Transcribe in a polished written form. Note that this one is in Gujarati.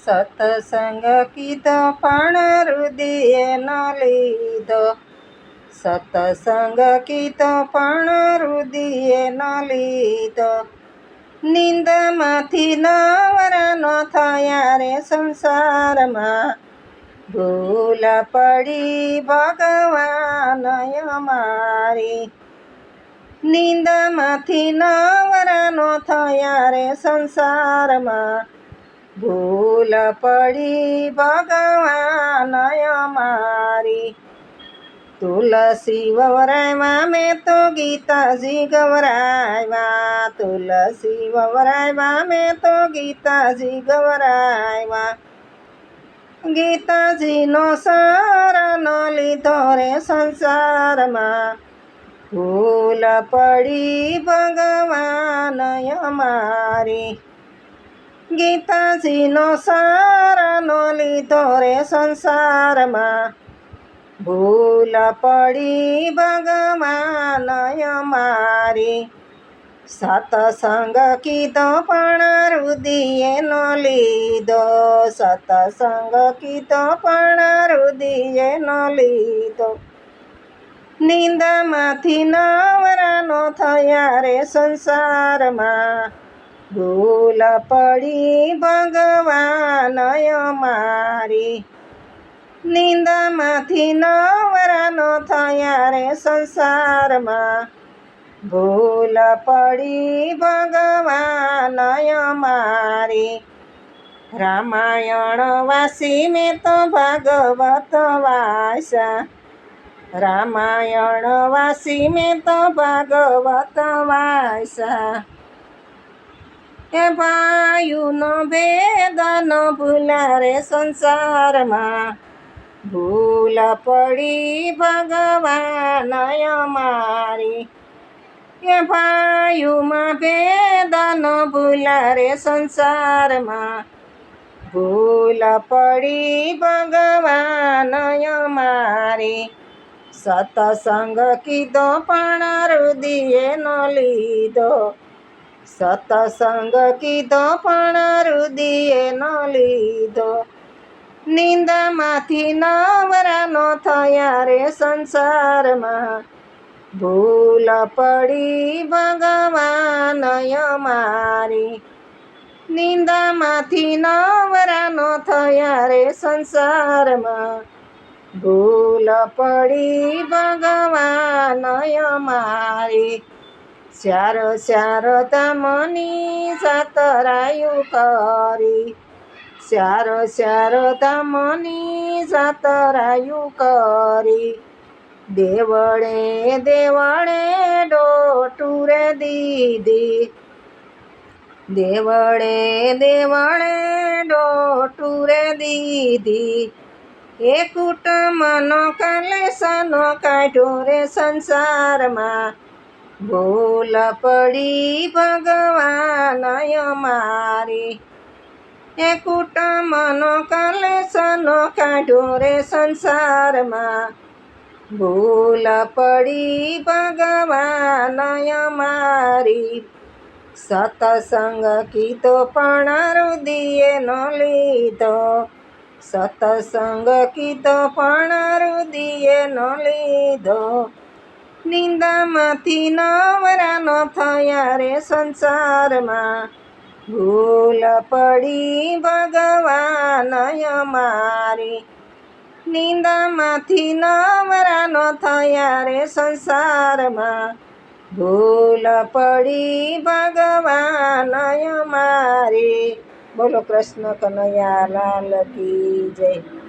સતસંગ કીધો પણ રુદિએ ન લીધો. સતસંગ કીધો પણ રુદિએ ન લીધો. નિંદમાંથી નવરા ન થયા રે સંસારમાં. ભૂલ પડી ભગવાન અમારી. નિંદમાંથી નવરા ન થયા રે સંસારમાં. ભૂલ પડી ભગવાન અમારી. તુલસી વવરાવ્યા મેં તો ગીતાજી ગવરાવ્યા. તુલસી વવરાવ્યા મેં તો ગીતાજી ગવરાવ્યા. ગીતાજીનો શરણ લીધો રે સંસારમાં. ભૂલ પડી ભગવાન અમારી. ગીતાજીનો શરણ લીધો રે સંસારમાં. ભૂલ પડી ભગવાન અમારી. સતસંગ કીધો પણ રુદિએ ન લીધો. સતસંગ કીધો પણ રુદિએ ન લીધો. નિંદમાંથી નવરા ન થયા રે સંસારમાં. ભૂલ પડી ભગવાન અમારી. નિંદમાંથી નવરા ન થયા રે સંસારમાં. ભૂલ પડી ભગવાન અમારી. રામાયણ વાસી મેં તો ભાગવત વાંચ્યા. રામાયણ વાસી મેં તો ભાગવત વાંચ્યા. એ ભાઈઓનો ભેદ ન ભૂલ્યા રે સંસારમાં. ભૂલ પડી ભગવાન અમારી. એ ભાઈઓમાં ભેદ ન ભૂલ્યા રે સંસારમાં. ભૂલ પડી ભગવાન અમારી. સતસંગ કીધો પણ રુદિએ ન લીધો. સતસંગ કીધો પણ રુદિએ ન લીધો. નિંદમાંથી નવરા ન થયા રે સંસારમાં. ભૂલ પડી ભગવાન અમારી. નિંદમાંથી નવરા ન થયા રે સંસારમાં. ભૂલ પડી ભગવાન અમારી. ચાર ચાર ધામની જાતરાયું કરી. ચાર ચાર ધામની જાતરાયું કરી. દેવળે દેવળે ડોટુરે દીધી. દેવળે દેવળે ડોટુરે દીધી. એ કુટુંબનો કલેશનો કાઢ્યો રે સંસારમાં. ભૂલ પડી ભગવાન અમારી. એ કુટુંબનો કલેશનો કાઢ્યો રે સંસારમાં. ભૂલ પડી ભગવાન અમારી. સતસંગ કીધો પણ રુદિએ ન લીધો. સતસંગ કીધો પણ રુદિએ ન લીધો. નિંદામાંથી નવરા ન થયા રે સંસારમાં. ભૂલ પડી ભગવાન અમારી. નિંદામાંથી નવરા ન થયા રે સંસારમાં. ભૂલ પડી ભગવાન અમારી. બોલો કૃષ્ણ કનૈયા લાલ કી જય.